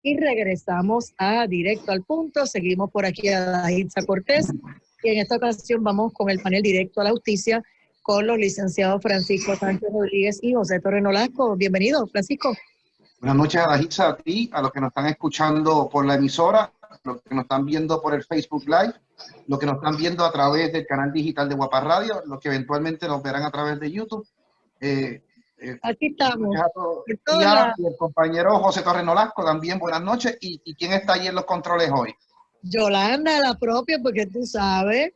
Y regresamos a Directo al Punto. Seguimos por aquí a Daitza Cortés. Y en esta ocasión vamos con el panel Directo a la Justicia con los licenciados Francisco Sánchez Rodríguez y José Torres Nolasco. Bienvenido, Francisco. Buenas noches, Daitza, a ti, a los que nos están escuchando por la emisora, los que nos están viendo por el Facebook Live, los que nos están viendo a través del canal digital de Guapa Radio, los que eventualmente nos verán a través de YouTube. Aquí estamos. Y el compañero José Torres Nolasco también, buenas noches. ¿Y quién está ahí en los controles hoy? Yolanda, la propia, porque tú sabes.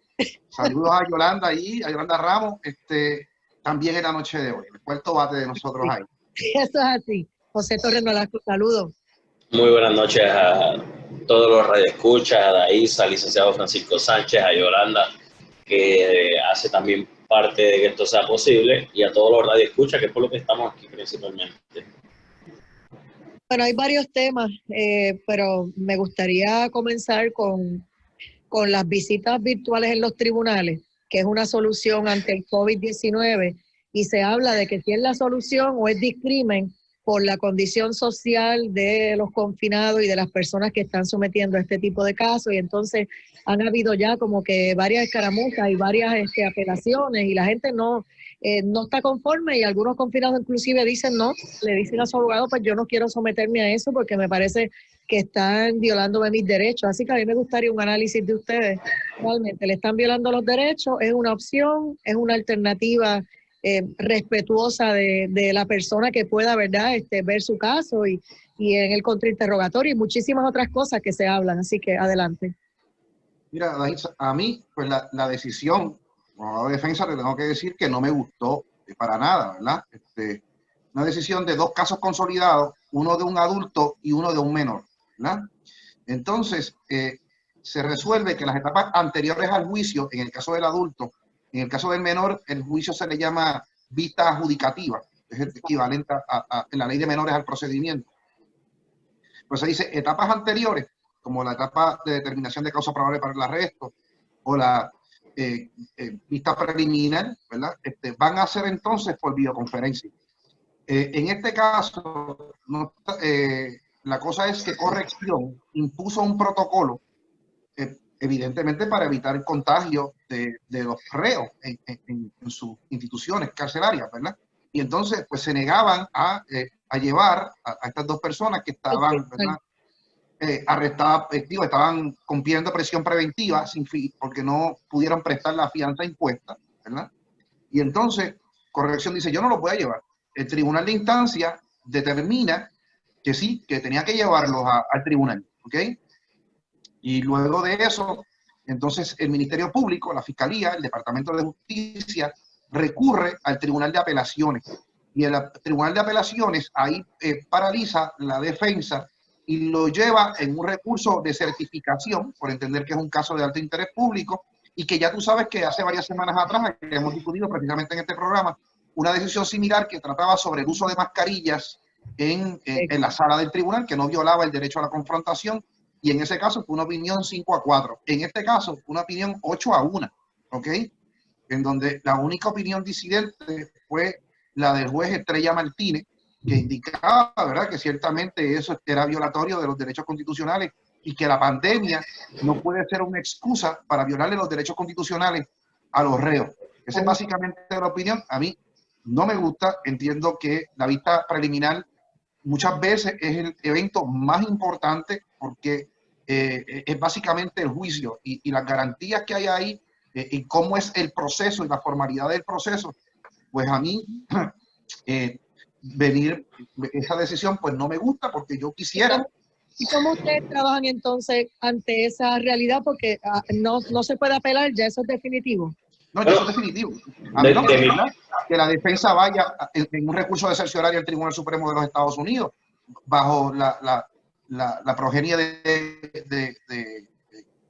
Saludos a Yolanda ahí, a Yolanda Ramos, también en la noche de hoy, el cuarto bate de nosotros ahí. Eso es así. José Torres Nolasco, saludos. Muy buenas noches a todos los radioescuchas, a Daitza, al licenciado Francisco Sánchez, a Yolanda, que hace también parte de que esto sea posible, y a todos los radioescuchas, que es por lo que estamos aquí principalmente. Bueno, hay varios temas, pero me gustaría comenzar con las visitas virtuales en los tribunales, que es una solución ante el COVID-19, y se habla de que si es la solución o es discrimen por la condición social de los confinados y de las personas que están sometiendo a este tipo de casos, y entonces han habido ya como que varias escaramuzas y varias apelaciones, y la gente no está conforme, y algunos confinados inclusive dicen no, le dicen a su abogado, pues yo no quiero someterme a eso porque me parece que están violándome mis derechos. Así que a mí me gustaría un análisis de ustedes. ¿Realmente le están violando los derechos? ¿Es una opción? ¿Es una alternativa respetuosa de la persona que pueda, ¿verdad?, ver su caso y en el contrainterrogatorio y muchísimas otras cosas que se hablan? Así que adelante. Mira, a mí, pues la decisión, como defensa, le tengo que decir que no me gustó para nada, ¿verdad? Una decisión de dos casos consolidados, uno de un adulto y uno de un menor, ¿verdad? Entonces, se resuelve que las etapas anteriores al juicio, en el caso del adulto, en el caso del menor, el juicio se le llama vista adjudicativa, es el equivalente en la ley de menores al procedimiento. Pues se dice etapas anteriores, como la etapa de determinación de causa probable para el arresto o la vista preliminar, ¿verdad? Van a ser entonces por videoconferencia. En este caso, la cosa es que Corrección impuso un protocolo, evidentemente para evitar el contagio de los reos en sus instituciones carcelarias, ¿verdad? Y entonces, pues se negaban a llevar a estas dos personas que estaban, ¿verdad?, arrestadas, estaban cumpliendo prisión preventiva porque no pudieron prestar la fianza impuesta, ¿verdad? Y entonces, Corrección dice, yo no lo voy a llevar. El tribunal de instancia determina que sí, que tenía que llevarlos al tribunal, ¿ok? Y luego de eso, entonces el Ministerio Público, la Fiscalía, el Departamento de Justicia, recurre al Tribunal de Apelaciones. Y el Tribunal de Apelaciones ahí paraliza la defensa y lo lleva en un recurso de certificación, por entender que es un caso de alto interés público, y que ya tú sabes que hace varias semanas atrás, que hemos discutido precisamente en este programa, una decisión similar que trataba sobre el uso de mascarillas en la sala del tribunal, que no violaba el derecho a la confrontación, y en ese caso fue una opinión 5-4. En este caso, una opinión 8-1, ¿ok? En donde la única opinión disidente fue la del juez Estrella Martínez, que indicaba, ¿verdad?, que ciertamente eso era violatorio de los derechos constitucionales y que la pandemia no puede ser una excusa para violarle los derechos constitucionales a los reos. Esa es básicamente la opinión. A mí no me gusta. Entiendo que la vista preliminar muchas veces es el evento más importante porque es básicamente el juicio y las garantías que hay ahí y cómo es el proceso y la formalidad del proceso. Pues a mí venir esa decisión pues no me gusta porque yo quisiera. ¿Y cómo ustedes trabajan entonces ante esa realidad? Porque no se puede apelar, ya eso es definitivo. No, ya eso es definitivo. A menos que la defensa vaya en un recurso de cerciorario al Tribunal Supremo de los Estados Unidos, bajo la progenie de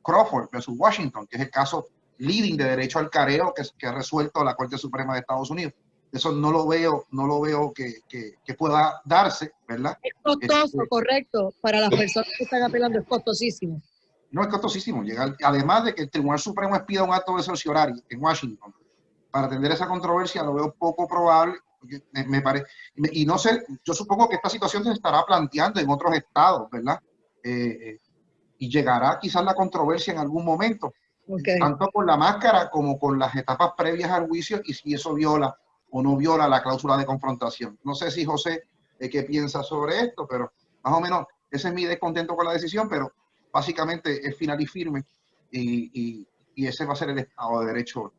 Crawford versus Washington, que es el caso leading de derecho al careo que ha resuelto la Corte Suprema de Estados Unidos. Eso no lo veo que pueda darse, ¿verdad? Es costoso, correcto, para las personas que están apelando, es costosísimo. No, es costosísimo. Además de que el Tribunal Supremo expida un acto de cerciorario en Washington para atender esa controversia, lo veo poco probable. Me parece, y no sé, yo supongo que esta situación se estará planteando en otros estados, ¿verdad? Y llegará quizás la controversia en algún momento, tanto con la máscara como con las etapas previas al juicio y si eso viola o no viola la cláusula de confrontación. No sé si José, ¿qué piensa sobre esto? Pero más o menos ese es mi descontento con la decisión, pero básicamente es final y firme y ese va a ser el Estado de Derecho.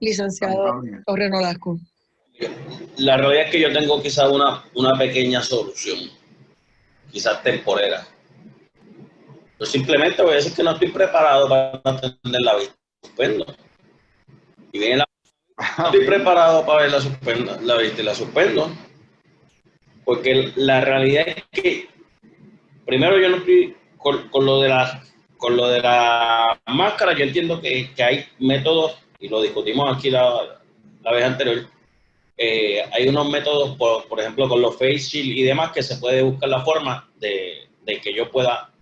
Licenciado Torres Nolasco. La realidad es que yo tengo quizás una pequeña solución, quizás temporera. Yo simplemente voy a decir que no estoy preparado para atender la vista. Suspendo. Y viene no estoy preparado para ver la vista y la suspendo. Porque la realidad es que, primero, yo no estoy con lo de la máscara. Yo entiendo que hay métodos, y lo discutimos aquí la vez anterior. Hay unos métodos, por ejemplo, con los face shield y demás, que se puede buscar la forma de que yo pueda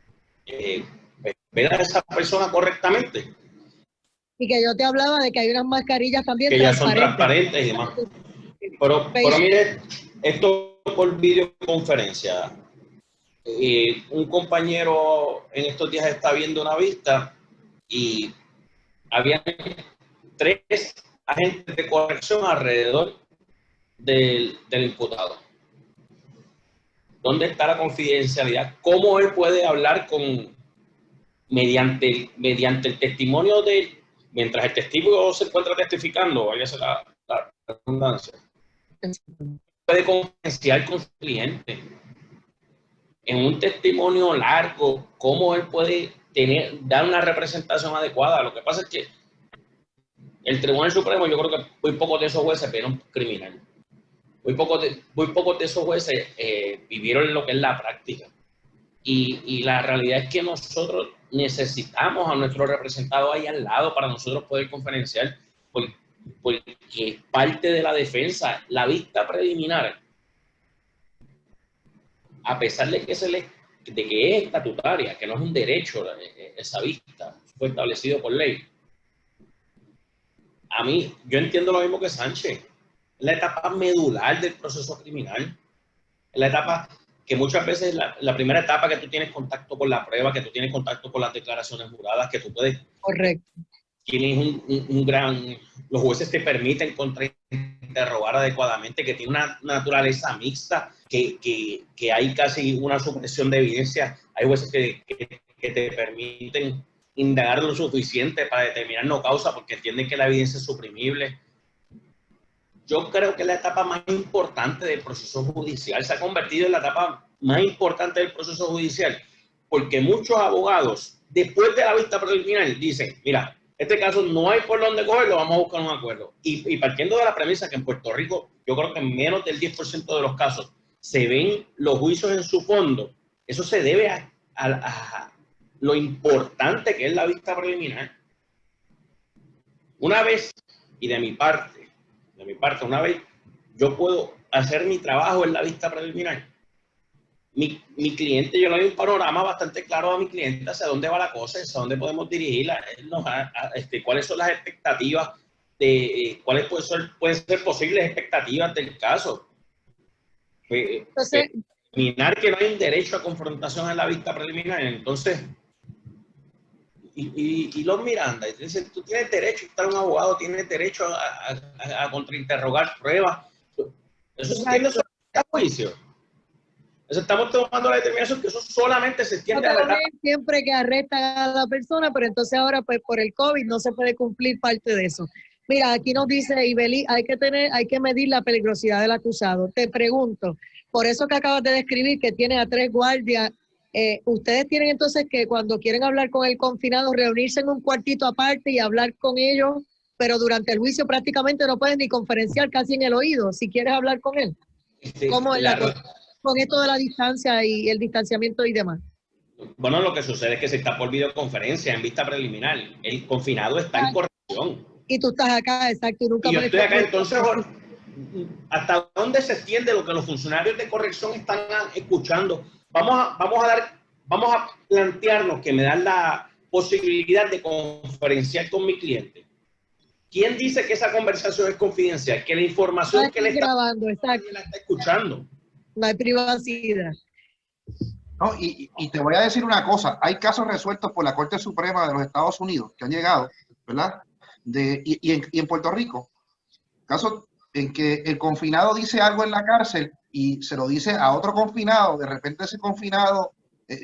ver a esa persona correctamente. Y que yo te hablaba de que hay unas mascarillas también que ya son transparentes y demás. Pero mire, esto por videoconferencia. Un compañero en estos días está viendo una vista y había 3 agentes de corrección alrededor del imputado. ¿Dónde está la confidencialidad? ¿Cómo él puede hablar mediante el testimonio de él, mientras el testigo se encuentra testificando, vaya a ser la redundancia? Puede confidenciar con su cliente en un testimonio largo, cómo él puede dar una representación adecuada. Lo que pasa es que el Tribunal Supremo, yo creo que muy pocos de esos jueces vieron criminal. Muy pocos de esos jueces vivieron lo que es la práctica. Y la realidad es que nosotros necesitamos a nuestro representado ahí al lado para nosotros poder conferenciar, porque es parte de la defensa. La vista preliminar, a pesar de que es estatutaria, que no es un derecho esa vista, fue establecido por ley. A mí, yo entiendo lo mismo que Sánchez. Es la etapa medular del proceso criminal. Es la etapa que muchas veces la primera etapa que tú tienes contacto con la prueba, que tú tienes contacto con las declaraciones juradas, que tú puedes... Correcto. Tienes un gran... Los jueces te permiten contrainterrogar adecuadamente, que tiene una naturaleza mixta, que hay casi una supresión de evidencia. Hay jueces que te permiten indagar lo suficiente para determinar no causa porque entienden que la evidencia es suprimible. Yo creo que la etapa más importante del proceso judicial se ha convertido en la etapa más importante del proceso judicial, porque muchos abogados, después de la vista preliminar, dicen, mira, este caso no hay por dónde cogerlo, vamos a buscar un acuerdo. Y partiendo de la premisa que en Puerto Rico, yo creo que en menos del 10% de los casos se ven los juicios en su fondo, eso se debe a lo importante que es la vista preliminar. Una vez, y de mi parte, una vez yo puedo hacer mi trabajo en la vista preliminar, mi cliente, yo le doy un panorama bastante claro a mi cliente hacia dónde va la cosa, hacia dónde podemos dirigirla, cuáles son las expectativas, cuáles pueden ser posibles expectativas del caso. Entonces, Determinar que no hay un derecho a confrontación en la vista preliminar, entonces... Y los Miranda, dicen, tú tienes derecho a estar un abogado, tienes derecho a contrainterrogar pruebas. Eso se entiende a juicio. Eso estamos tomando la determinación que eso solamente se extiende a la... Siempre que arrestan a la persona, pero entonces ahora pues por el COVID no se puede cumplir parte de eso. Mira, aquí nos dice Ibeli, hay que medir la peligrosidad del acusado. Te pregunto, por eso que acabas de describir que tiene a 3 guardias, ustedes tienen entonces que cuando quieren hablar con el confinado, reunirse en un cuartito aparte y hablar con ellos, pero durante el juicio prácticamente no pueden ni conferenciar casi en el oído, si quieres hablar con él. ¿Cómo es con esto de la distancia y el distanciamiento y demás? Bueno, lo que sucede es que se está por videoconferencia en vista preliminar. El confinado está en corrección. Y tú estás acá, exacto. Y yo estoy acá, entonces, ¿hasta dónde se extiende lo que los funcionarios de corrección están escuchando? Vamos a plantearnos que me dan la posibilidad de conferenciar con mi cliente. ¿Quién dice que esa conversación es confidencial? Que la información que le está grabando, exacto, la está escuchando. No hay privacidad. No, y te voy a decir una cosa, hay casos resueltos por la Corte Suprema de los Estados Unidos que han llegado, ¿verdad? Y en Puerto Rico, casos en que el confinado dice algo en la cárcel y se lo dice a otro confinado, de repente ese confinado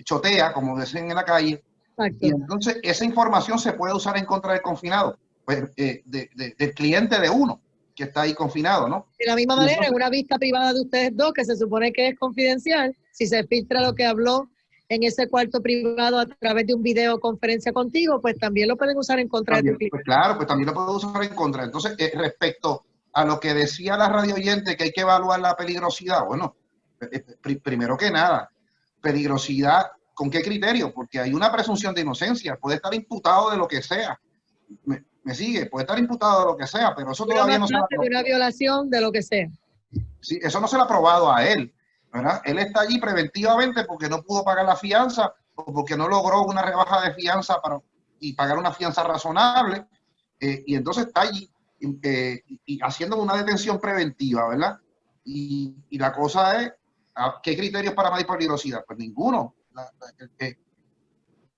chotea, como dicen en la calle, exacto, y entonces esa información se puede usar en contra del confinado, pues, del cliente de uno que está ahí confinado, ¿no? De la misma manera, en una vista privada de ustedes dos, que se supone que es confidencial, si se filtra lo que habló en ese cuarto privado a través de un videoconferencia contigo, pues también lo pueden usar en contra también, de tu cliente. Pues claro, pues también lo pueden usar en contra. Entonces, respecto a lo que decía la radio oyente, que hay que evaluar la peligrosidad, bueno, primero que nada, peligrosidad, ¿con qué criterio? Porque hay una presunción de inocencia, puede estar imputado de lo que sea. Me sigue, puede estar imputado de lo que sea, pero eso todavía no se lo ha probado. De una violación, de lo que sea. Sí, eso no se lo ha probado a él, ¿verdad? Él está allí preventivamente porque no pudo pagar la fianza o porque no logró una rebaja de fianza y pagar una fianza razonable, y entonces está allí y haciendo una detención preventiva, ¿verdad? Y la cosa es, ¿qué criterios para medir peligrosidad? Pues ninguno.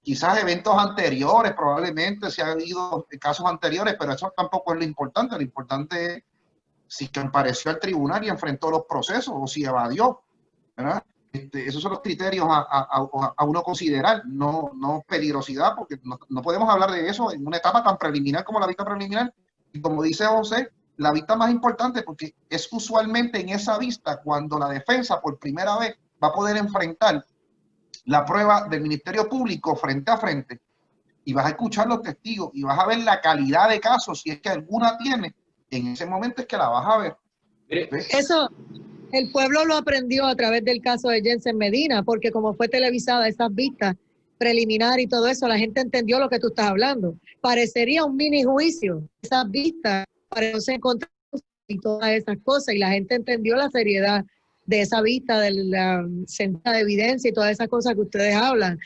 Quizás eventos anteriores, probablemente se ha habido casos anteriores, pero eso tampoco es lo importante. Lo importante es si compareció al tribunal y enfrentó los procesos o si evadió, ¿verdad? Esos son los criterios a uno considerar, no peligrosidad, porque no podemos hablar de eso en una etapa tan preliminar como la vista preliminar. Y como dice José, la vista más importante, porque es usualmente en esa vista cuando la defensa por primera vez va a poder enfrentar la prueba del Ministerio Público frente a frente, y vas a escuchar los testigos y vas a ver la calidad de casos, si es que alguna tiene, en ese momento es que la vas a ver. ¿Ves? Eso el pueblo lo aprendió a través del caso de Jensen Medina, porque como fue televisada esas vistas preliminar y todo eso, la gente entendió lo que tú estás hablando. Parecería un mini juicio, esas vistas, para no se encontrar y todas esas cosas, y la gente entendió la seriedad de esa vista, de la sentada de evidencia y todas esas cosas que ustedes hablan.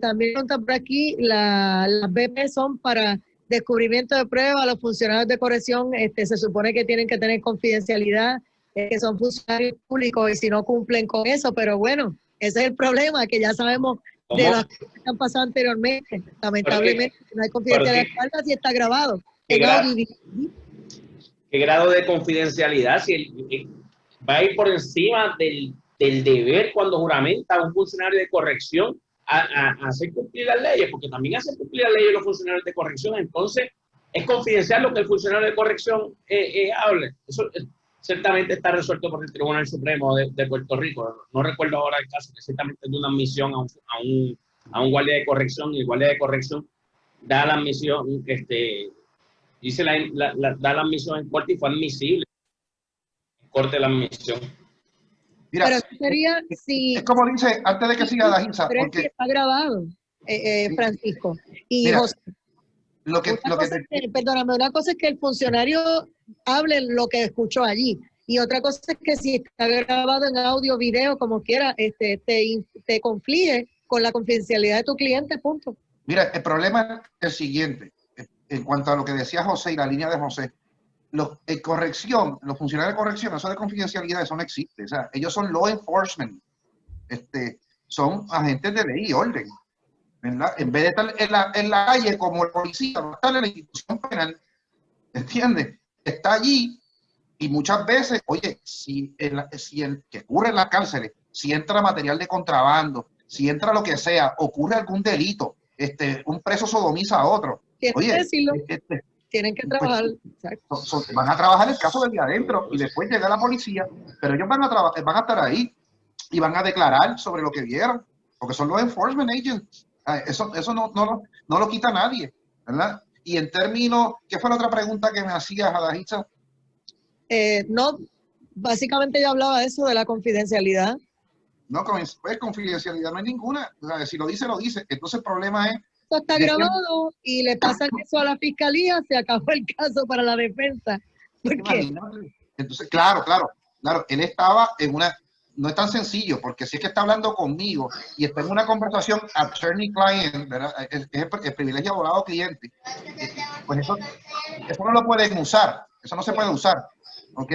También contan por aquí, las BP son para descubrimiento de pruebas. Los funcionarios de corrección se supone que tienen que tener confidencialidad, que son funcionarios públicos y si no cumplen con eso, pero bueno, ese es el problema, que ya sabemos de las cosas que han pasado anteriormente. Lamentablemente no hay confidencialidad, si está grabado en audio. ¿Qué grado de confidencialidad? Si va a ir por encima del deber cuando juramenta a un funcionario de corrección a hacer cumplir las leyes, porque también hacen cumplir las leyes los funcionarios de corrección. Entonces, es confidencial lo que el funcionario de corrección hable. Eso ciertamente está resuelto por el Tribunal Supremo de Puerto Rico. No recuerdo ahora el caso, que ciertamente es de una admisión a un guardia de corrección, y el guardia de corrección da la admisión, dice da la admisión en corte y fue admisible en corte la admisión. Mira, pero sería si es como dice, antes de que siga la Dajiza, porque está grabado, Francisco. Y mira, José, perdóname, una cosa es que el funcionario hable lo que escuchó allí, y otra cosa es que si está grabado en audio, video, como quiera, te conflige con la confidencialidad de tu cliente, punto. Mira, el problema es el siguiente, en cuanto a lo que decía José y la línea de José. Los funcionarios de corrección, eso de confidencialidad, eso no existe. O sea, ellos son law enforcement, son agentes de ley y orden, ¿verdad? En vez de estar en la calle como el policía, va a estar en la institución penal, ¿entiendes? Está allí y muchas veces, oye, que ocurre en las cárceles, si entra material de contrabando, si entra lo que sea, ocurre algún delito, un preso sodomiza a otro. Oye, decirlo. Tienen que trabajar. Pues, van a trabajar el caso desde adentro y después llega la policía, pero ellos van a estar ahí y van a declarar sobre lo que vieron, porque son los enforcement agents. Eso no lo quita nadie, ¿verdad? Y en términos, ¿qué fue la otra pregunta que me hacías, Adahiza? No, básicamente yo hablaba de eso, de la confidencialidad. No, pues confidencialidad no hay ninguna. O sea, si lo dice, lo dice. Entonces el problema es está grabado y le pasan eso a la fiscalía, se acabó el caso para la defensa. Entonces, claro, él estaba no es tan sencillo, porque si es que está hablando conmigo y está en una conversación attorney-client, ¿verdad? El privilegio abogado-cliente, pues eso no lo pueden usar, eso no se puede usar, ¿ok?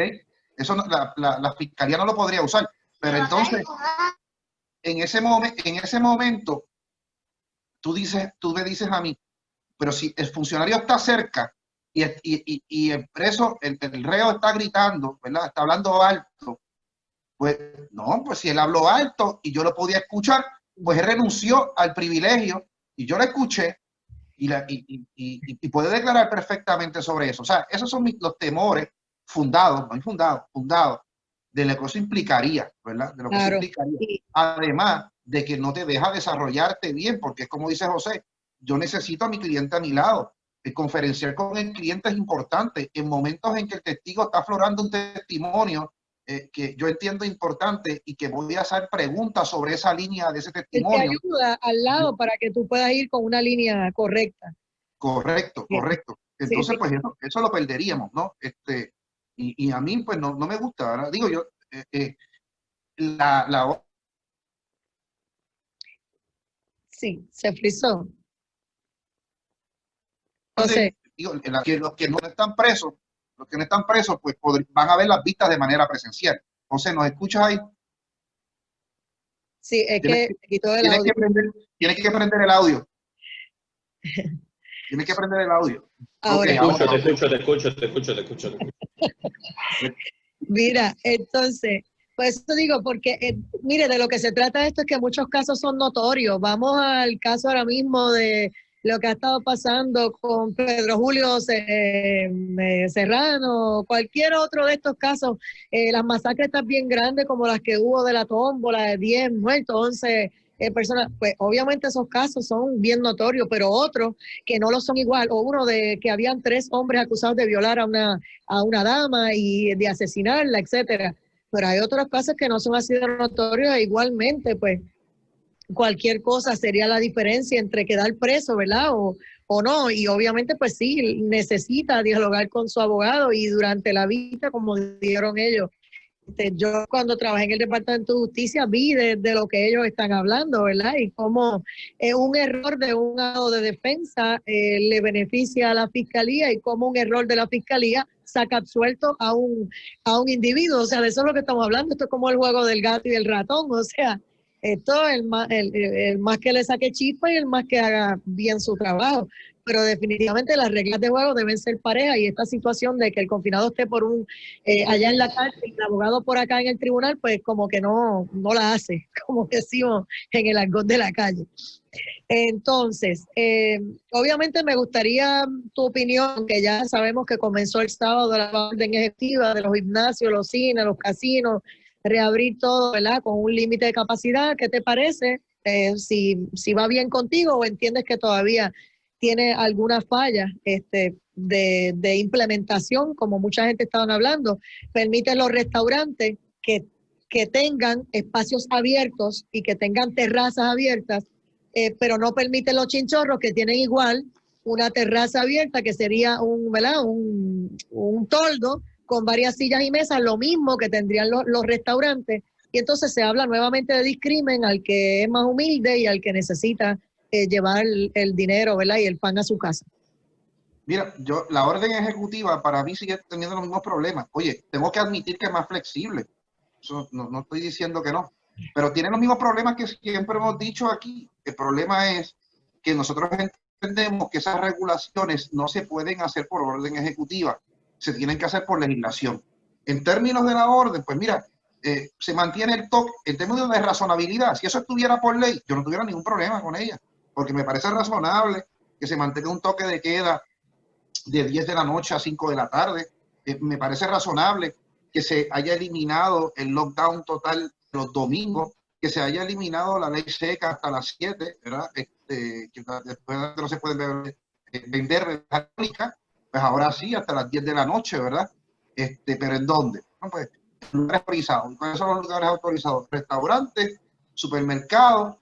Eso no, la fiscalía no lo podría usar, pero entonces, en ese momento, tú me dices a mí, pero si el funcionario está cerca y el preso, el reo está gritando, ¿verdad? Está hablando alto, pues no, pues si él habló alto y yo lo podía escuchar, pues él renunció al privilegio y yo lo escuché y puede declarar perfectamente sobre eso. O sea, esos son los temores fundados, no infundados, fundados, de lo que eso implicaría, ¿verdad? De lo que eso implicaría. Sí. Además de que no te deja desarrollarte bien, porque es como dice José, yo necesito a mi cliente a mi lado. El conferenciar con el cliente es importante. En momentos en que el testigo está aflorando un testimonio que yo entiendo importante y que voy a hacer preguntas sobre esa línea de ese testimonio. Él te ayuda al lado para que tú puedas ir con una línea correcta. Correcto, correcto. Entonces, sí. pues eso lo perderíamos, ¿no? Y a mí, pues no me gusta, ¿verdad? Digo yo, Sí, se frizó. Entonces, digo, los que no están presos, pues van a ver las vistas de manera presencial. Entonces, ¿nos escuchas ahí? sí, es que quitó el audio. Tienes que prender el audio. Tienes que prender el audio. Ahora, Te escucho. Mira, entonces, pues eso digo, porque mire, de lo que se trata esto es que muchos casos son notorios. Vamos al caso ahora mismo de lo que ha estado pasando con Pedro Julio Serrano, cualquier otro de estos casos, las masacres están bien grandes como las que hubo de la tómbola, de 10 muertos, 11 personas, pues obviamente esos casos son bien notorios, pero otros que no lo son igual, o uno de que habían 3 hombres acusados de violar a una dama y de asesinarla, etcétera. Pero hay otros casos que no son así de notorios e igualmente, pues, cualquier cosa sería la diferencia entre quedar preso, ¿verdad? O no. Y obviamente, pues sí, necesita dialogar con su abogado y durante la vista, como dijeron ellos. Yo cuando trabajé en el Departamento de Justicia vi de lo que ellos están hablando, ¿verdad? Y cómo un error de un lado de defensa le beneficia a la fiscalía y cómo un error de la fiscalía saca absuelto a un individuo. O sea, de eso es lo que estamos hablando. Esto es como el juego del gato y del ratón. O sea, esto el más que le saque chispa y el más que haga bien su trabajo. Pero definitivamente las reglas de juego deben ser parejas y esta situación de que el confinado esté por allá en la cárcel y el abogado por acá en el tribunal, pues como que no la hace, como decimos en el argot de la calle. Entonces, obviamente me gustaría tu opinión, que ya sabemos que comenzó el sábado la orden ejecutiva de los gimnasios, los cines, los casinos, reabrir todo, ¿verdad? Con un límite de capacidad. ¿Qué te parece? Si va bien contigo o entiendes que todavía tiene alguna falla de implementación, como mucha gente estaban hablando. Permite los restaurantes que tengan espacios abiertos y que tengan terrazas abiertas, pero no permite los chinchorros que tienen igual una terraza abierta que sería un toldo con varias sillas y mesas, lo mismo que tendrían los restaurantes. Y entonces se habla nuevamente de discrimen al que es más humilde y al que necesita llevar el dinero, ¿verdad? Y el pan a su casa. Mira, la orden ejecutiva para mí sigue teniendo los mismos problemas. Oye, tengo que admitir que es más flexible. Eso, no estoy diciendo que no. Pero tiene los mismos problemas que siempre hemos dicho aquí. El problema es que nosotros entendemos que esas regulaciones no se pueden hacer por orden ejecutiva. Se tienen que hacer por legislación. En términos de la orden, pues mira, se mantiene el toque. En términos de razonabilidad, si eso estuviera por ley, yo no tuviera ningún problema con ella. Porque me parece razonable que se mantenga un toque de queda de 10 de la noche a 5 de la tarde. Me parece razonable que se haya eliminado el lockdown total los domingos, que se haya eliminado la ley seca hasta las 7, ¿verdad? Que después no se puede vender bebida alcohólica, pues ahora sí, hasta las 10 de la noche, ¿verdad? ¿Pero en dónde? No, pues, en lugares autorizados. ¿Cuáles son los lugares autorizados? Restaurantes, supermercados,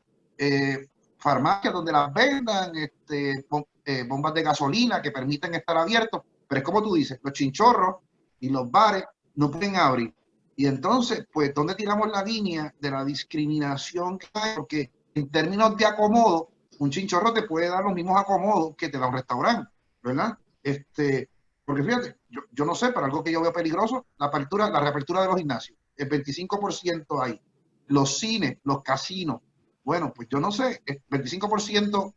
farmacias donde las vendan, bombas de gasolina que permiten estar abiertos, pero es como tú dices, los chinchorros y los bares no pueden abrir. Y entonces, pues, ¿dónde tiramos la línea de la discriminación que hay? Porque en términos de acomodo, un chinchorro te puede dar los mismos acomodos que te da un restaurante, ¿verdad? Porque fíjate, yo no sé, pero algo que yo veo peligroso, la reapertura de los gimnasios, el 25% ahí. Los cines, los casinos, bueno, pues yo no sé, el 25%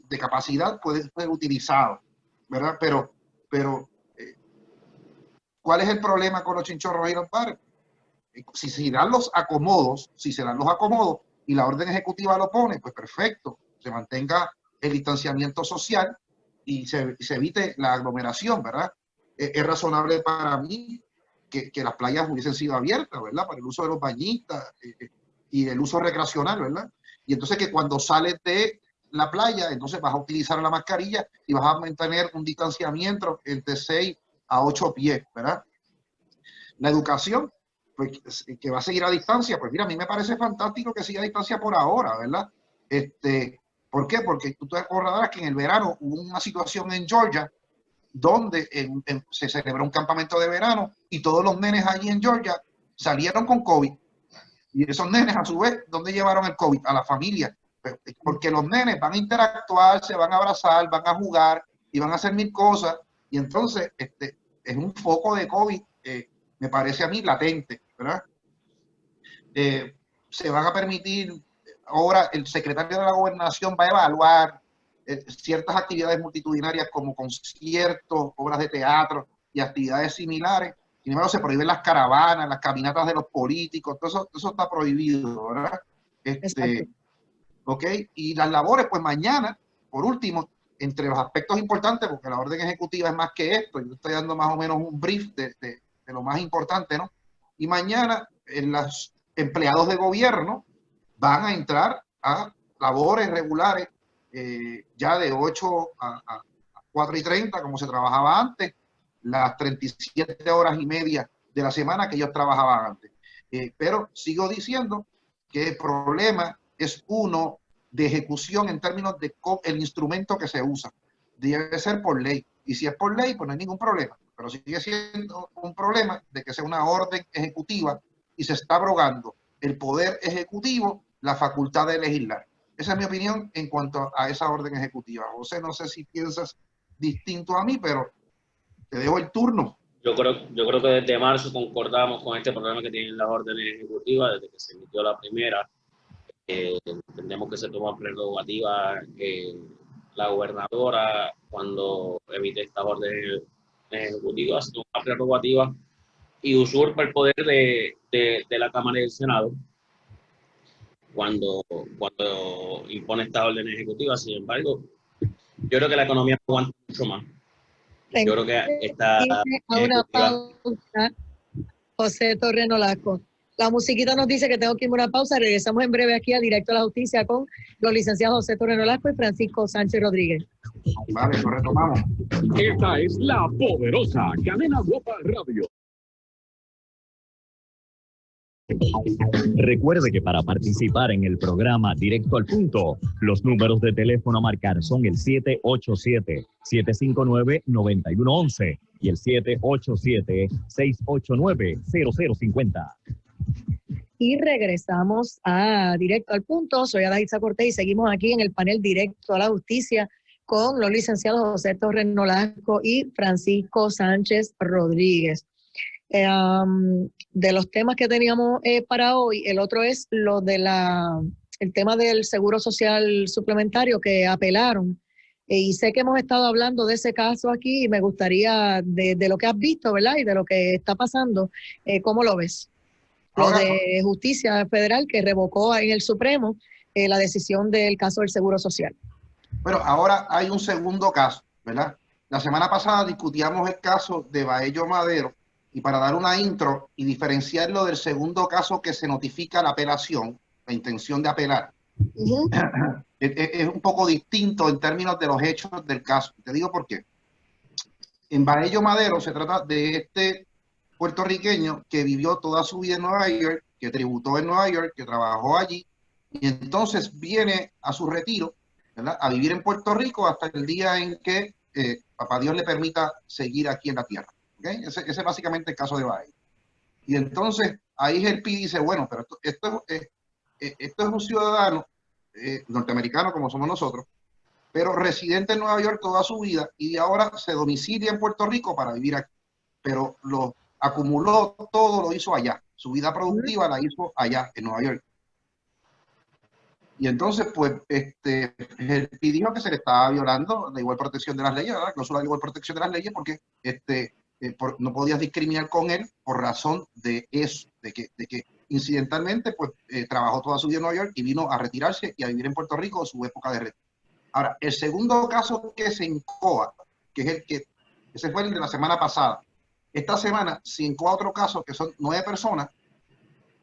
de capacidad puede ser utilizado, ¿verdad? Pero ¿cuál es el problema con los chinchorros y los bares? Si se dan los acomodos, y la orden ejecutiva lo pone, pues perfecto, se mantenga el distanciamiento social y se evite la aglomeración, ¿verdad? Es razonable para mí que las playas hubiesen sido abiertas, ¿verdad? Para el uso de los bañistas y el uso recreacional, ¿verdad? Y entonces que cuando sales de la playa, entonces vas a utilizar la mascarilla y vas a mantener un distanciamiento entre 6 a 8 pies, ¿verdad? La educación, pues, que va a seguir a distancia, pues mira, a mí me parece fantástico que siga a distancia por ahora, ¿verdad? ¿Por qué? Porque tú te acordarás que en el verano hubo una situación en Georgia donde se celebró un campamento de verano y todos los nenes allí en Georgia salieron con COVID. Y esos nenes, a su vez, ¿dónde llevaron el COVID? A la familia. Porque los nenes van a interactuar, se van a abrazar, van a jugar y van a hacer mil cosas. Y entonces, es un foco de COVID, me parece a mí, latente, ¿verdad? Se van a permitir, ahora el secretario de la Gobernación va a evaluar ciertas actividades multitudinarias como conciertos, obras de teatro y actividades similares. Sin embargo, se prohíben las caravanas, las caminatas de los políticos, todo eso está prohibido, ¿verdad? ¿Ok? Y las labores, pues mañana, por último, entre los aspectos importantes, porque la orden ejecutiva es más que esto, yo estoy dando más o menos un brief de lo más importante, ¿no? Y mañana, los empleados de gobierno van a entrar a labores regulares ya de 8 a 4:30, como se trabajaba antes, las 37 horas y media de la semana que ellos trabajaban antes. Pero sigo diciendo que el problema es uno de ejecución en términos de el instrumento que se usa. Debe ser por ley. Y si es por ley, pues no hay ningún problema. Pero sigue siendo un problema de que sea una orden ejecutiva y se está abrogando el poder ejecutivo la facultad de legislar. Esa es mi opinión en cuanto a esa orden ejecutiva. José, no sé si piensas distinto a mí, pero te dejo el turno. Yo creo que desde marzo concordamos con este problema que tienen las órdenes ejecutivas, desde que se emitió la primera. Entendemos que se toma prerrogativa la gobernadora cuando emite estas órdenes ejecutivas, se toma prerrogativa y usurpa el poder de la Cámara y del Senado cuando impone estas órdenes ejecutivas. Sin embargo, yo creo que la economía no aguanta mucho más. Yo creo que está a una pausa, José Torres Nolasco. La musiquita nos dice que tengo que irme a una pausa. Regresamos en breve aquí a Directo a la Justicia con los licenciados José Torres Nolasco y Francisco Sánchez Rodríguez. Vale, lo retomamos. Esta es la poderosa Cadena Guapa Radio. Recuerde que para participar en el programa Directo al Punto, los números de teléfono a marcar son el 787-759-9111 y el 787-689-0050. Y regresamos a Directo al Punto. Soy Adaitza Cortés y seguimos aquí en el panel Directo a la Justicia con los licenciados José Torres Nolasco y Francisco Sánchez Rodríguez. De los temas que teníamos para hoy, el otro es lo de el tema del seguro social suplementario que apelaron. Y sé que hemos estado hablando de ese caso aquí y me gustaría, de lo que has visto, ¿verdad? Y de lo que está pasando, ¿cómo lo ves? Lo de Justicia Federal que revocó en el Supremo la decisión del caso del seguro social. Bueno, ahora hay un segundo caso, ¿verdad? La semana pasada discutíamos el caso de Baello Madero. Y para dar una intro y diferenciarlo del segundo caso que se notifica la apelación, la intención de apelar, es un poco distinto en términos de los hechos del caso. Te digo por qué. En Baello Madero se trata de este puertorriqueño que vivió toda su vida en Nueva York, que tributó en Nueva York, que trabajó allí, y entonces viene a su retiro, ¿verdad?, a vivir en Puerto Rico hasta el día en que Papá Dios le permita seguir aquí en la tierra. ¿Okay? Ese es básicamente el caso de Baello. Y entonces ahí el PI dice, bueno, pero esto es un ciudadano norteamericano como somos nosotros, pero residente en Nueva York toda su vida y ahora se domicilia en Puerto Rico para vivir aquí. Pero lo acumuló todo, lo hizo allá. Su vida productiva la hizo allá, en Nueva York. Y entonces, pues, él pidió que se le estaba violando la igual protección de las leyes, ¿verdad? La cláusula de igual protección de las leyes, porque no podías discriminar con él por razón de eso, de que incidentalmente, pues, trabajó toda su vida en Nueva York y vino a retirarse y a vivir en Puerto Rico en su época de retiro. Ahora, el segundo caso que se incoa, que es ese fue el de la semana pasada. Esta semana se incoa otro caso que son 9 personas,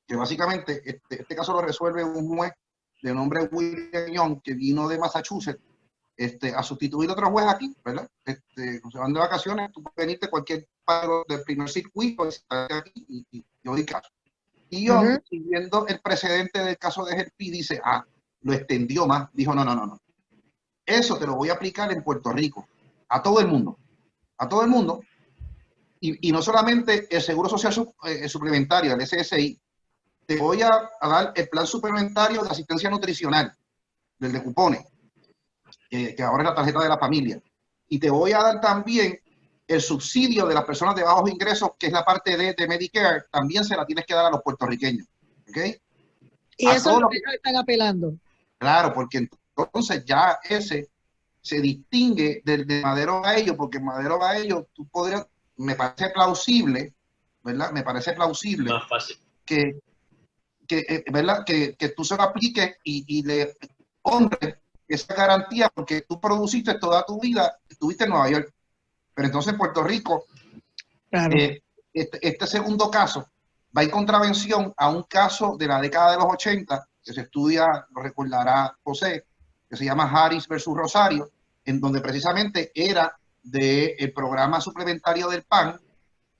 que básicamente este caso lo resuelve un juez de nombre William Young, que vino de Massachusetts a sustituir a otro juez aquí, ¿verdad? Se van de vacaciones, tú puedes venirte cualquier paro del primer circuito y yo di caso. Y Young, siguiendo el precedente del caso de Herpy, dice, lo extendió más, dijo, no. Eso te lo voy a aplicar en Puerto Rico, a todo el mundo, y no solamente el Seguro Social Suplementario, el SSI, te voy a dar el plan suplementario de asistencia nutricional, del de cupones, que ahora es la tarjeta de la familia, y te voy a dar también el subsidio de las personas de bajos ingresos, que es la parte de Medicare, también se la tienes que dar a los puertorriqueños, ¿ok? Y eso es lo que ellos están apelando. Claro, porque entonces ya ese se distingue del de Madero Baello, porque Madero Baello tú podrías, me parece plausible, ¿verdad? Me parece plausible más fácil ¿verdad? Que tú se lo apliques y le honres esa garantía, porque tú produciste toda tu vida, estuviste en Nueva York, pero entonces en Puerto Rico, claro. Este segundo caso va en contravención a un caso de la década de los 80 que se estudia, lo recordará José, que se llama Harris versus Rosario, en donde precisamente era del programa suplementario del PAN,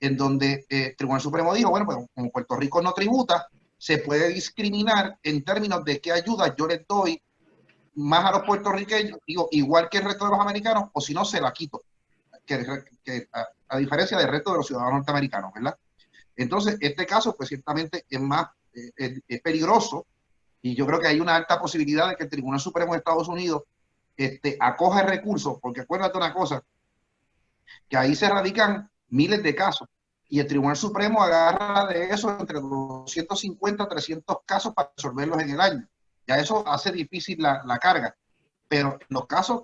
en donde el Tribunal Supremo dijo, bueno, pues como Puerto Rico no tributa, se puede discriminar en términos de qué ayuda yo les doy más a los puertorriqueños, digo, igual que el resto de los americanos, o si no, se la quito, a diferencia del resto de los ciudadanos norteamericanos, ¿verdad? Entonces, este caso, pues ciertamente es más es peligroso, y yo creo que hay una alta posibilidad de que el Tribunal Supremo de Estados Unidos acoja el recurso, porque acuérdate una cosa, que ahí se radican miles de casos, y el Tribunal Supremo agarra de eso entre 250 a 300 casos para resolverlos en el año. Ya eso hace difícil la carga. Pero en los casos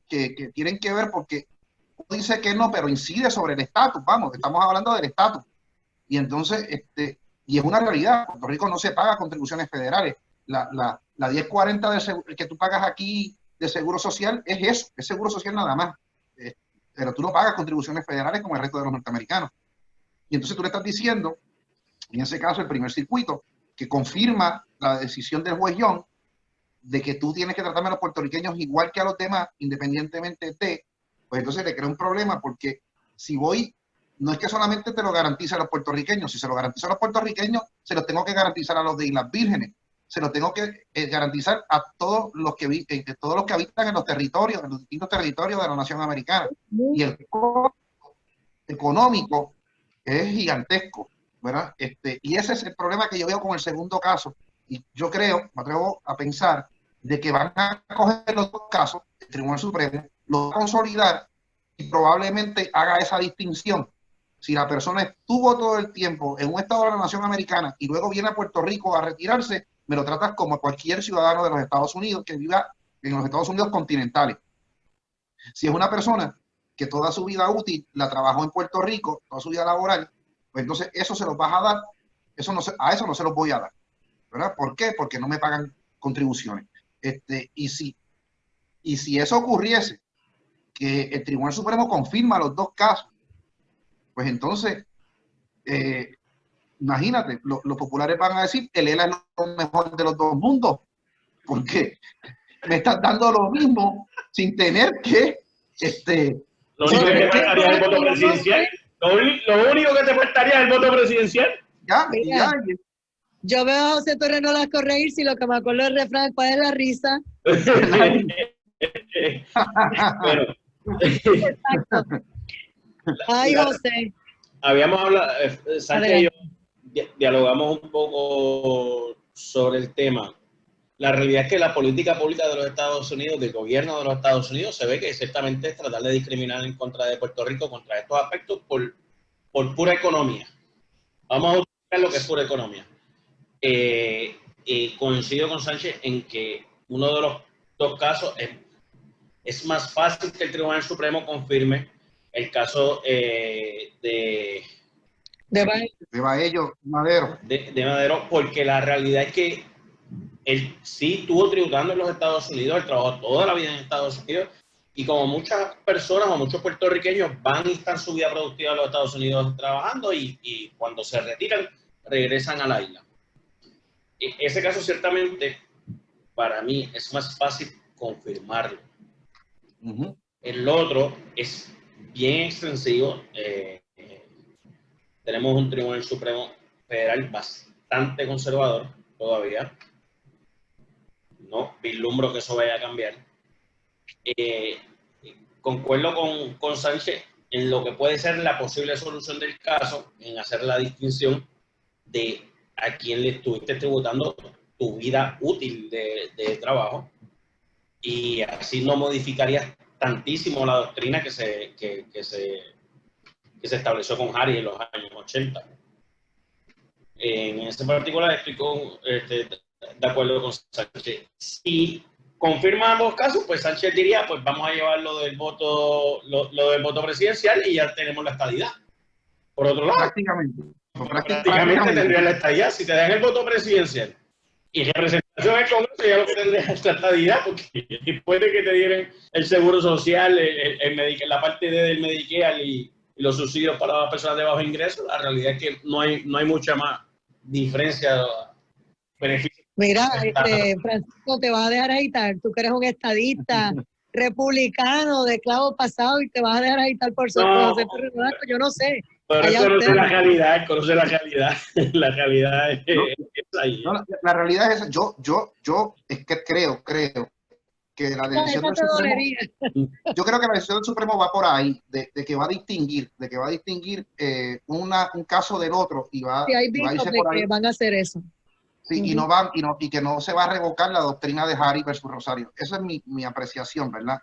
que tienen que ver, porque uno dice que no, pero incide sobre el estatus, vamos, estamos hablando del estatus. Y entonces, y es una realidad, Puerto Rico no se paga contribuciones federales. La 1040 que tú pagas aquí de Seguro Social es eso, es Seguro Social nada más. Pero tú no pagas contribuciones federales como el resto de los norteamericanos. Y entonces tú le estás diciendo, en ese caso el primer circuito, que confirma la decisión del juez Young de que tú tienes que tratarme a los puertorriqueños igual que a los demás, independientemente de, pues entonces le crea un problema, porque si voy, no es que solamente te lo garantiza a los puertorriqueños, si se lo garantiza a los puertorriqueños, se lo tengo que garantizar a los de Islas Vírgenes, se lo tengo que garantizar a todos los que habitan en los territorios, en los distintos territorios de la nación americana. Y el costo económico es gigantesco, ¿verdad? Y ese es el problema que yo veo con el segundo caso. Y yo creo, me atrevo a pensar, de que van a coger los dos casos, el Tribunal Supremo, los va a consolidar y probablemente haga esa distinción. Si la persona estuvo todo el tiempo en un estado de la nación americana y luego viene a Puerto Rico a retirarse, me lo tratas como cualquier ciudadano de los Estados Unidos que viva en los Estados Unidos continentales. Si es una persona que toda su vida útil la trabajó en Puerto Rico, toda su vida laboral, pues entonces eso se los vas a dar, a eso no se los voy a dar, ¿verdad? ¿Por qué? Porque no me pagan contribuciones. Y si eso ocurriese, que el Tribunal Supremo confirma los dos casos, pues entonces, imagínate, los populares van a decir que el ELA es lo mejor de los dos mundos, porque me estás dando lo mismo sin tener que lo único que te faltaría es el voto presidencial. Lo único que te faltaría es el voto presidencial. Ya. Yo veo a José Torres Nolasco reír, si lo que me acuerdo del refrán, ¿cuál es la risa? Bueno. Exacto. Ay, José. Habíamos hablado, Sánchez y yo dialogamos un poco sobre el tema. La realidad es que la política pública de los Estados Unidos, del gobierno de los Estados Unidos, se ve que ciertamente es tratar de discriminar en contra de Puerto Rico contra estos aspectos por pura economía. Vamos a buscar lo que es pura economía. Coincido con Sánchez en que uno de los dos casos es más fácil que el Tribunal Supremo confirme el caso de Baello Madero. De Madero, porque la realidad es que él sí estuvo tributando en los Estados Unidos, él trabajó toda la vida en Estados Unidos, y como muchas personas o muchos puertorriqueños van y están su vida productiva en los Estados Unidos trabajando y cuando se retiran, regresan a la isla. Ese caso ciertamente, para mí, es más fácil confirmarlo. Uh-huh. El otro es bien extensivo. Tenemos un Tribunal Supremo Federal bastante conservador todavía. No vislumbro que eso vaya a cambiar. Concuerdo con Sánchez en lo que puede ser la posible solución del caso, en hacer la distinción de a quién le estuviste tributando tu vida útil de trabajo, y así no modificarías tantísimo la doctrina que se estableció con Harris en los años 80. En ese particular estoy de acuerdo con Sánchez. Si confirma ambos casos, pues Sánchez diría, pues vamos a llevar lo del voto presidencial y ya tenemos la estadidad. Por otro lado, prácticamente tendría la estadidad. Si te dan el voto presidencial y representación en el Congreso, ya lo que tendrías es la estadidad, porque puede que te dieran el seguro social, la parte del Medicare y los subsidios para las personas de bajo ingreso. La realidad es que no hay mucha más diferencia. Beneficio. Mira, Francisco, te vas a dejar agitar. Tú que eres un estadista republicano de clavo pasado y te vas a dejar agitar por ser José Torres Nolasco. Yo no sé. Pero conoce la realidad, La realidad es ahí. No, la realidad es esa. Yo es que creo que la decisión del Supremo, yo creo que la decisión del Supremo va por ahí, de que va a distinguir, un caso del otro y va, sí, hay va a irse por ahí. Que van a hacer eso. Sí, y que no se va a revocar la doctrina de Harris versus Rosario. Esa es mi apreciación, ¿verdad?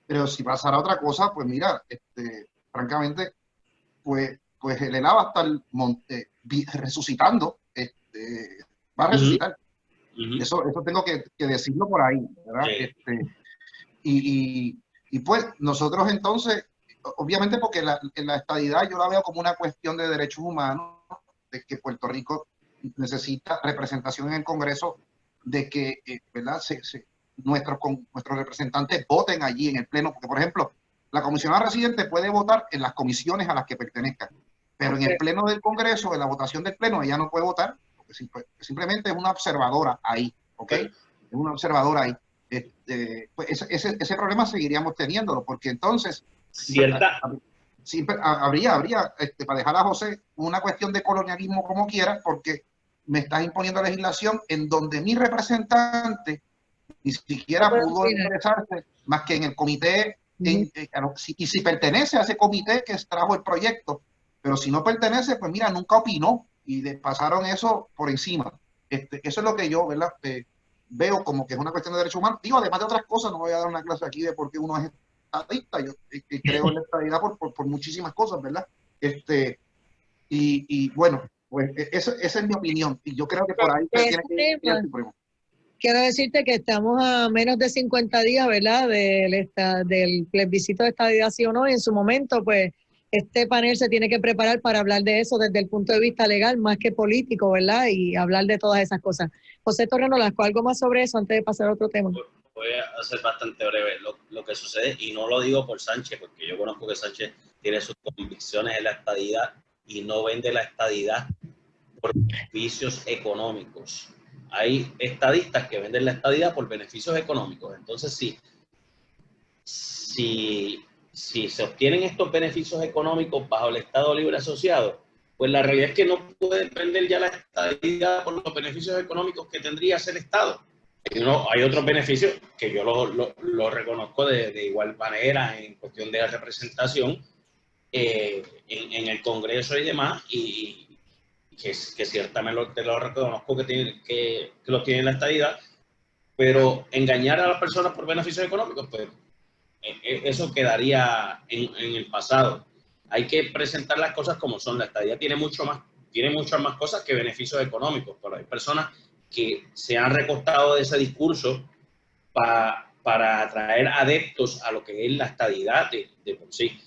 Pero si pasara otra cosa, pues mira, francamente, pues el ELA va a estar resucitando, va a resucitar. Eso tengo que decirlo por ahí, ¿verdad? Sí. Y pues nosotros entonces, obviamente porque la estadidad yo la veo como una cuestión de derechos humanos, de que Puerto Rico necesita representación en el Congreso, de que ¿verdad? Nuestros representantes voten allí en el Pleno, porque por ejemplo, la comisionada residente puede votar en las comisiones a las que pertenezca, pero en el Pleno del Congreso, en la votación del Pleno, ella no puede votar, porque simplemente es una observadora ahí, ¿ok? Es una observadora ahí. Pues ese problema seguiríamos teniéndolo, porque entonces siempre habría para dejar a José una cuestión de colonialismo como quiera, porque me estás imponiendo legislación en donde mi representante ni siquiera pudo interesarse más que en el comité, y si pertenece a ese comité que trajo el proyecto, pero si no pertenece, pues mira, nunca opinó y le pasaron eso por encima. Eso es lo que yo, ¿verdad? Veo como que es una cuestión de derechos humanos. Digo, además de otras cosas, no voy a dar una clase aquí de por qué uno es estadista. Yo creo en la estadidad por muchísimas cosas, ¿verdad? Y bueno, pues esa es mi opinión. Y yo creo que por ahí tiene que ir al Supremo. Quiero decirte que estamos a menos de 50 días, ¿verdad? Del plebiscito de estadidad, sí o no. Y en su momento, pues, este panel se tiene que preparar para hablar de eso desde el punto de vista legal, más que político, ¿verdad? Y hablar de todas esas cosas. José Torres Nolasco, ¿algo más sobre eso antes de pasar a otro tema? Voy a ser bastante breve. Lo que sucede, y no lo digo por Sánchez, porque yo conozco que Sánchez tiene sus convicciones en la estadidad y no vende la estadidad por beneficios económicos. Hay estadistas que venden la estadidad por beneficios económicos. Entonces, si se obtienen estos beneficios económicos bajo el Estado Libre Asociado, pues la realidad es que no puede vender ya la estadidad por los beneficios económicos que tendría ese Estado. Hay otros beneficios que yo lo reconozco de igual manera en cuestión de representación en el Congreso y demás, y que ciertamente te lo reconozco que lo tiene la estadidad, pero engañar a las personas por beneficios económicos, pues eso quedaría en el pasado. Hay que presentar las cosas como son. La estadía tiene muchas más cosas que beneficios económicos, pero hay personas que se han recostado de ese discurso para atraer adeptos a lo que es la estadidad de por sí.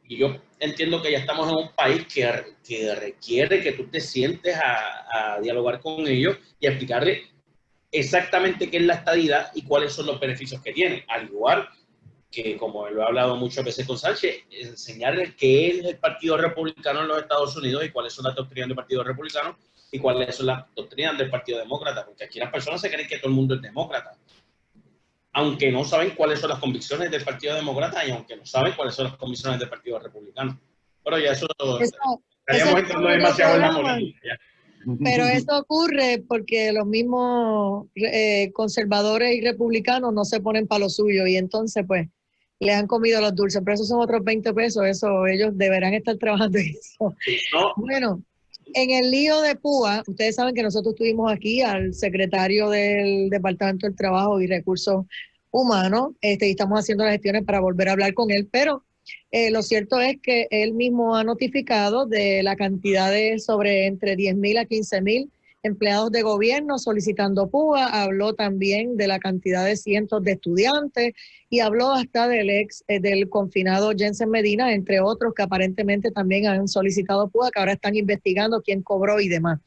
Y yo entiendo que ya estamos en un país que requiere que tú te sientes a dialogar con ellos y a explicarle exactamente qué es la estadidad y cuáles son los beneficios que tiene, al igual que, como lo he hablado muchas veces con Sánchez, enseñarles qué es el Partido Republicano en los Estados Unidos y cuáles son las doctrinas del Partido Republicano y cuáles son las doctrinas del Partido Demócrata, porque aquí las personas se creen que todo el mundo es demócrata, aunque no saben cuáles son las convicciones del Partido Demócrata y aunque no saben cuáles son las convicciones del Partido Republicano. Pero ya estaríamos entrando demasiado en la política. Ya. Pero eso ocurre porque los mismos conservadores y republicanos no se ponen para lo suyo y entonces pues le han comido los dulces, pero esos son otros 20 pesos, eso ellos deberán estar trabajando en eso. Sí, ¿no? Bueno, en el lío de PUA, ustedes saben que nosotros tuvimos aquí al secretario del Departamento del Trabajo y Recursos Humanos, y estamos haciendo las gestiones para volver a hablar con él, pero lo cierto es que él mismo ha notificado de la cantidad de sobre entre 10,000 a 15,000 empleados de gobierno solicitando PUA, habló también de la cantidad de cientos de estudiantes y habló hasta del confinado Jensen Medina, entre otros que aparentemente también han solicitado PUA, que ahora están investigando quién cobró y demás.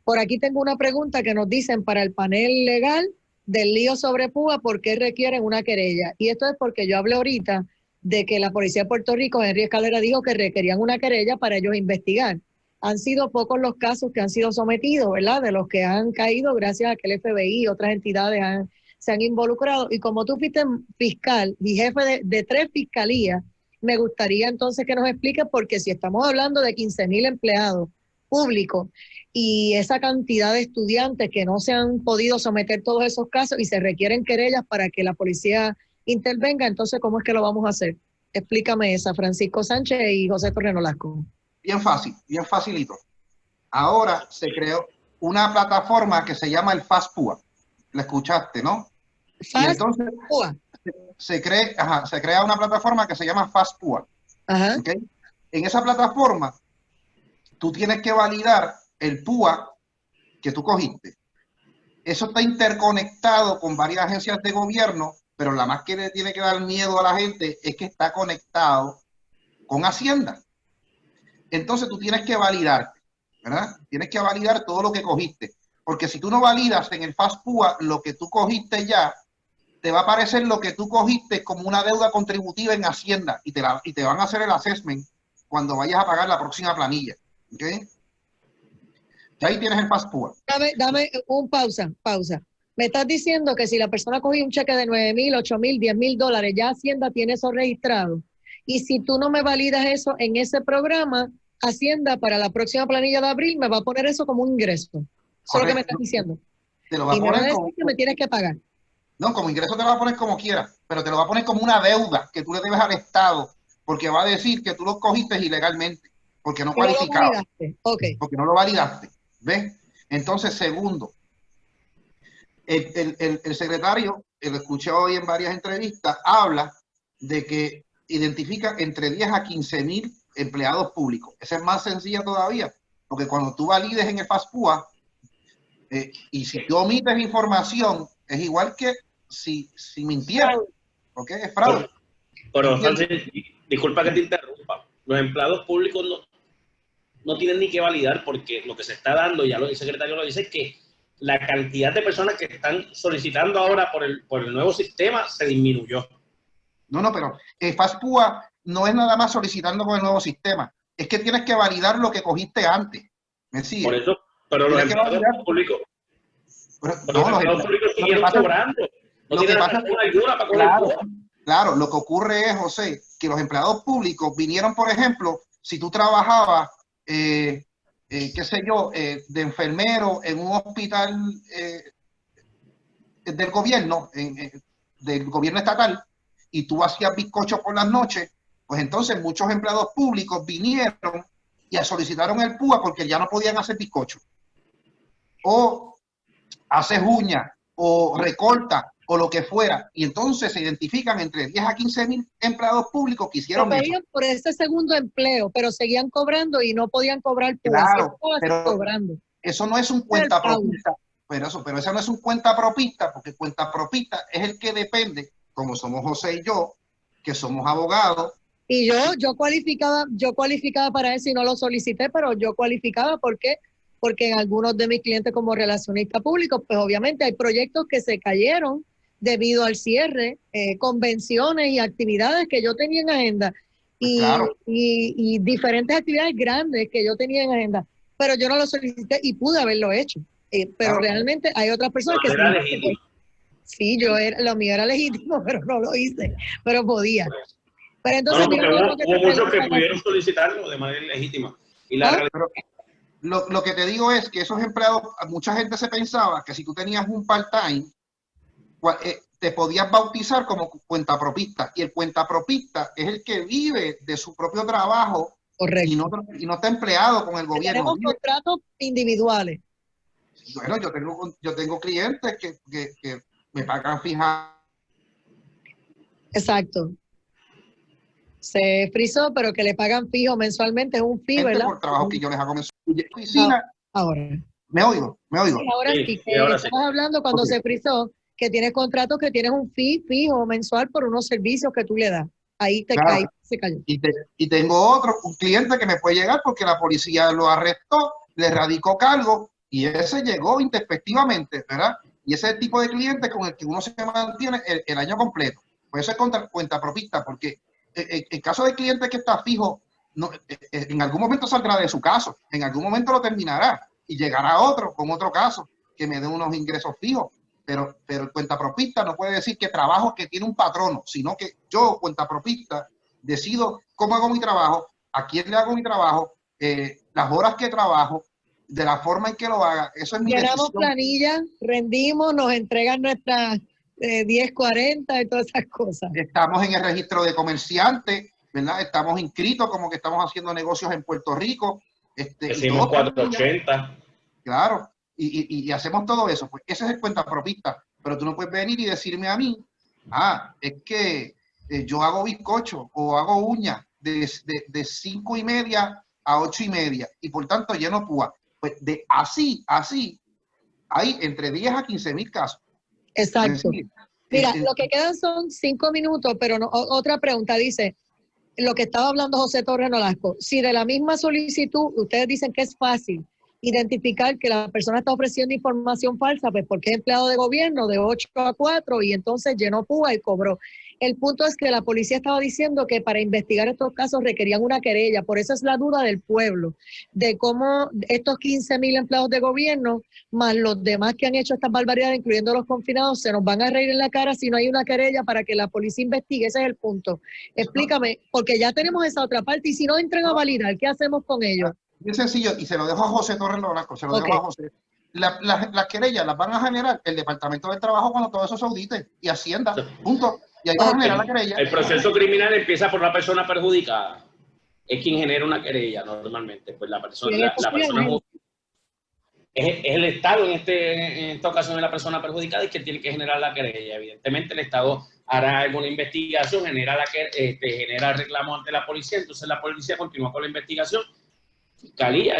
Por aquí tengo una pregunta que nos dicen para el panel legal del lío sobre PUA, ¿por qué requieren una querella? Y esto es porque yo hablé ahorita de que la policía de Puerto Rico, Henry Escalera, dijo que requerían una querella para ellos investigar. Han sido pocos los casos que han sido sometidos, ¿verdad? De los que han caído gracias a que el FBI y otras entidades se han involucrado. Y como tú fuiste fiscal y jefe de 3 fiscalías, me gustaría entonces que nos expliques, porque si estamos hablando de 15,000 empleados públicos y esa cantidad de estudiantes que no se han podido someter todos esos casos y se requieren querellas para que la policía intervenga, entonces, ¿cómo es que lo vamos a hacer? Explícame esa, Francisco Sánchez y José Torreno Lasco. Bien fácil, bien facilito. Ahora se creó una plataforma que se llama el FastPUA. ¿La escuchaste, no? Y entonces se crea una plataforma que se llama FastPUA. ¿Okay? En esa plataforma, tú tienes que validar el PUA que tú cogiste. Eso está interconectado con varias agencias de gobierno, pero la más que le tiene que dar miedo a la gente es que está conectado con Hacienda. Entonces tú tienes que validar, ¿verdad? Tienes que validar todo lo que cogiste. Porque si tú no validas en el FastPUA lo que tú cogiste ya, te va a aparecer lo que tú cogiste como una deuda contributiva en Hacienda y te van a hacer el assessment cuando vayas a pagar la próxima planilla. ¿Ok? Y ahí tienes el FastPUA. Dame un pausa. Me estás diciendo que si la persona cogió un cheque de 9,000, 8,000, 10,000 dólares, ya Hacienda tiene eso registrado. Y si tú no me validas eso en ese programa, Hacienda para la próxima planilla de abril me va a poner eso como un ingreso. Eso es lo que me estás diciendo. Te lo va a y poner me va a decir como, que me tienes que pagar. No, como ingreso te lo va a poner como quieras, pero te lo va a poner como una deuda que tú le debes al Estado, porque va a decir que tú lo cogiste ilegalmente, porque no cualificaba. Okay. Porque no lo validaste. ¿Ves? Entonces, segundo, el secretario, lo escuché hoy en varias entrevistas, habla de que identifica entre 10 a 15,000 empleados públicos. Esa es más sencilla todavía, porque cuando tú valides en el FastPUA, y si tú omites información, es igual que si mintieras, ¿ok? Es fraude. Pero disculpa que te interrumpa. Los empleados públicos no tienen ni que validar, porque lo que se está dando, ya el secretario lo dice, es que la cantidad de personas que están solicitando ahora por el nuevo sistema se disminuyó. No, pero el FastPUA no es nada más solicitando con el nuevo sistema, es que tienes que validar lo que cogiste antes. ¿Me sigue? Por eso, pero los empleados públicos, los empleados públicos siguieron cobrando. No tienen razón alguna para coger el PUA. Claro, lo que ocurre es, José, que los empleados públicos vinieron, por ejemplo, si tú trabajabas, qué sé yo, de enfermero en un hospital del gobierno, del gobierno estatal, y tú hacías bizcocho por las noches, pues entonces muchos empleados públicos vinieron y solicitaron el PUA porque ya no podían hacer bizcocho. O haces uñas, o recorta, o lo que fuera. Y entonces se identifican entre 10 a 15 mil empleados públicos que hicieron eso. Por ese segundo empleo, pero seguían cobrando y no podían cobrar PUA. Claro, pero cobrando. Eso no es un cuenta propista. Pero eso no es un cuenta propista, porque cuenta propista es el que depende, como somos José y yo, que somos abogados. Y yo cualificaba para eso y no lo solicité, pero yo cualificaba porque en algunos de mis clientes como relacionista público, pues obviamente hay proyectos que se cayeron debido al cierre, convenciones y actividades que yo tenía en agenda Pues claro. y diferentes actividades grandes que yo tenía en agenda, pero yo no lo solicité y pude haberlo hecho. Pero claro, realmente hay otras personas que era legítimo. Sí, lo mío era legítimo, pero no lo hice, pero podía. Pero entonces hubo muchos que pudieron solicitarlo de manera legítima. Y la realidad... Lo que te digo es que esos empleados, mucha gente se pensaba que si tú tenías un part-time, te podías bautizar como cuentapropista. Y el cuentapropista es el que vive de su propio trabajo. Correcto. Y no está empleado con el gobierno. Tenemos contratos individuales. Bueno, yo tengo clientes que me pagan fija. Exacto. Se frizó, pero que le pagan fijo mensualmente, es un fee, ¿verdad? Por trabajo que yo les hago mensualmente. Oficina. Ahora. ¿Me oigo? Sí, ahora sí, estabas hablando cuando se frizó, que tienes contratos que tienes un fee fijo mensual por unos servicios que tú le das. Ahí te cae, se cayó. Y tengo un cliente que me puede llegar porque la policía lo arrestó, le radicó cargo y ese llegó introspectivamente, ¿verdad? Y ese es el tipo de cliente con el que uno se mantiene el año completo. Por eso es cuentapropista, porque en caso de cliente que está fijo, no, en algún momento saldrá de su caso, en algún momento lo terminará y llegará otro con otro caso que me dé unos ingresos fijos. Pero el cuentapropista no puede decir que trabajo que tiene un patrono, sino que yo, cuentapropista, decido cómo hago mi trabajo, a quién le hago mi trabajo, las horas que trabajo, de la forma en que lo haga. Eso es mi decisión. Llenamos planilla, rendimos, nos entregan nuestras 1040 y todas esas cosas. Estamos en el registro de comerciantes, ¿verdad? Estamos inscritos como que estamos haciendo negocios en Puerto Rico. Decimos 480. Claro, y hacemos todo eso. Pues ese es el cuentapropista. Pero tú no puedes venir y decirme a mí, es que yo hago bizcocho o hago uñas de 5:30 a 8:30 y por tanto lleno PUA. Pues así, hay entre 10 a 15 mil casos. Exacto. Mira, lo que quedan son 5 minutos, pero no, otra pregunta dice, lo que estaba hablando José Torres Nolasco, si de la misma solicitud ustedes dicen que es fácil identificar que la persona está ofreciendo información falsa, pues porque es empleado de gobierno de 8 a 4 y entonces llenó PUA y cobró. El punto es que la policía estaba diciendo que para investigar estos casos requerían una querella, por eso es la duda del pueblo, de cómo estos 15,000 empleados de gobierno, más los demás que han hecho estas barbaridades, incluyendo los confinados, se nos van a reír en la cara si no hay una querella para que la policía investigue. Ese es el punto. Explícame, porque ya tenemos esa otra parte y si no entran a validar, ¿qué hacemos con ellos? Bien sencillo, y se lo dejo a José Torres Nolasco, se lo dejo a José. Las querellas las van a generar el Departamento del Trabajo cuando todo eso se audite y Hacienda, punto. Y ahí van a generar la querella. El proceso criminal empieza por la persona perjudicada. Es quien genera una querella normalmente. Pues la persona es el Estado en esta ocasión es la persona perjudicada y que tiene que generar la querella. Evidentemente el Estado hará alguna investigación, genera reclamo ante la policía, entonces la policía continúa con la investigación, fiscalía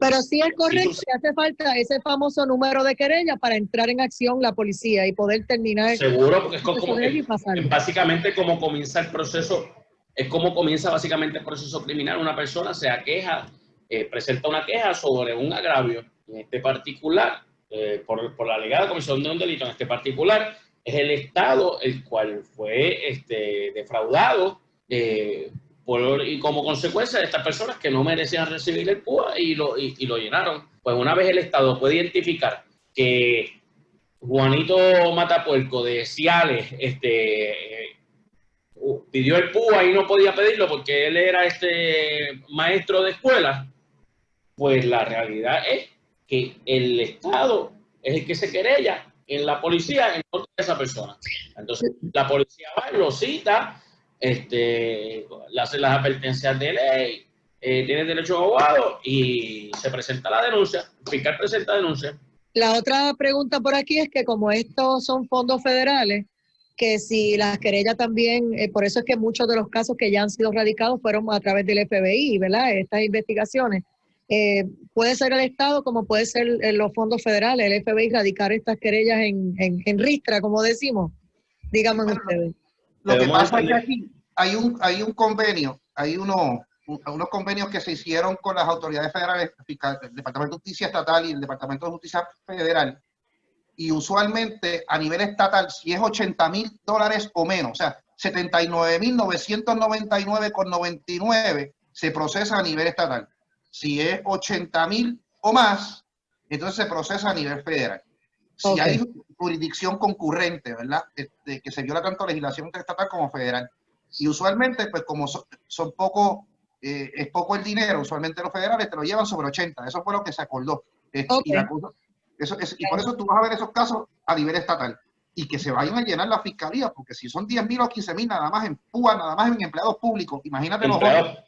Pero sí es correcto que hace falta ese famoso número de querella para entrar en acción la policía y poder terminar. Seguro, porque es básicamente como comienza el proceso, es como comienza básicamente el proceso criminal. Una persona se aqueja, presenta una queja sobre un agravio, en este particular, por la alegada comisión de un delito, en este particular, es el Estado el cual fue defraudado y como consecuencia de estas personas que no merecían recibir el PUA y lo llenaron. Pues una vez el Estado puede identificar que Juanito Matapuerco de Ciales pidió el PUA y no podía pedirlo porque él era maestro de escuela, pues la realidad es que el Estado es el que se querella en la policía en contra de esa persona. Entonces la policía va, lo cita, le hace las advertencias de ley tienes derecho a abogado y se presenta la denuncia, el fiscal presenta denuncia. La otra pregunta por aquí es que como estos son fondos federales, que si las querellas también, por eso es que muchos de los casos que ya han sido radicados fueron a través del FBI, ¿verdad? Estas investigaciones. Puede ser el Estado como puede ser los fondos federales, el FBI radicar estas querellas en ristra, como decimos. Díganme ustedes. Lo que pasa es que aquí hay un convenio, hay unos convenios que se hicieron con las autoridades federales, el Departamento de Justicia Estatal y el Departamento de Justicia Federal, y usualmente a nivel estatal, si es $80,000 o menos, o sea, 79,999,99 se procesa a nivel estatal. Si es 80,000 o más, entonces se procesa a nivel federal. Si hay jurisdicción concurrente, ¿verdad? Que se viola tanto legislación estatal como federal. Y usualmente, pues como son poco, es poco el dinero, usualmente los federales te lo llevan sobre 80. Eso fue lo que se acordó. Y por eso tú vas a ver esos casos a nivel estatal. Y que se vayan a llenar la fiscalía, porque si son 10,000 o 15,000 nada más en PUA, nada más en empleados públicos, imagínate los otros.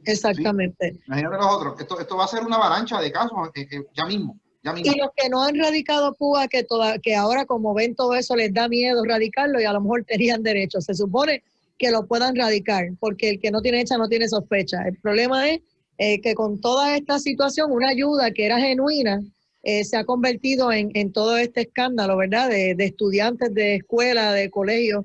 Exactamente. ¿Sí? Imagínate los otros. Esto va a ser una avalancha de casos ya mismo. Y los que no han radicado PUA, que ahora como ven todo eso les da miedo radicarlo y a lo mejor tenían derecho. Se supone que lo puedan radicar, porque el que no tiene hecha no tiene sospecha. El problema es que con toda esta situación, una ayuda que era genuina, se ha convertido en todo este escándalo, ¿verdad? De estudiantes de escuela, de colegio,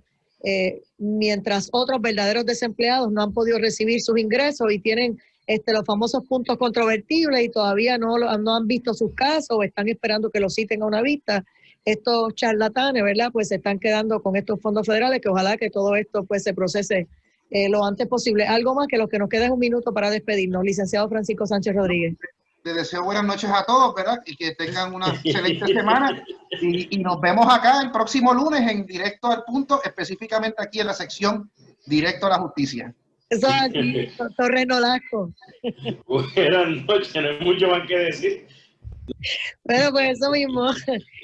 mientras otros verdaderos desempleados no han podido recibir sus ingresos y tienen los famosos puntos controvertibles y todavía no han visto sus casos o están esperando que los citen a una vista. Estos charlatanes, ¿verdad? Pues se están quedando con estos fondos federales, que ojalá que todo esto pues se procese lo antes posible. Algo más, que lo que nos queda es un minuto para despedirnos. Licenciado Francisco Sánchez Rodríguez. Les deseo buenas noches a todos, ¿verdad? Y que tengan una excelente semana. Y nos vemos acá el próximo lunes en Directo al Punto, específicamente aquí en la sección Directo a la Justicia. Eso es aquí, Torres Nolasco. Buenas noches, no hay mucho más que decir. Bueno, pues eso mismo.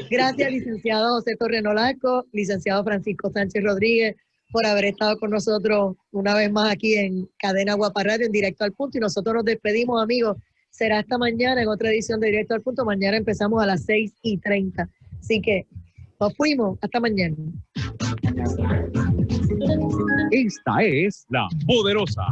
Gracias, licenciado José Torres Nolasco, licenciado Francisco Sánchez Rodríguez, por haber estado con nosotros una vez más aquí en Cadena Guapa Radio, en Directo al Punto. Y nosotros nos despedimos, amigos. Será hasta mañana en otra edición de Directo al Punto. Mañana empezamos a las 6:30. Así que nos fuimos. Hasta mañana. Esta es la poderosa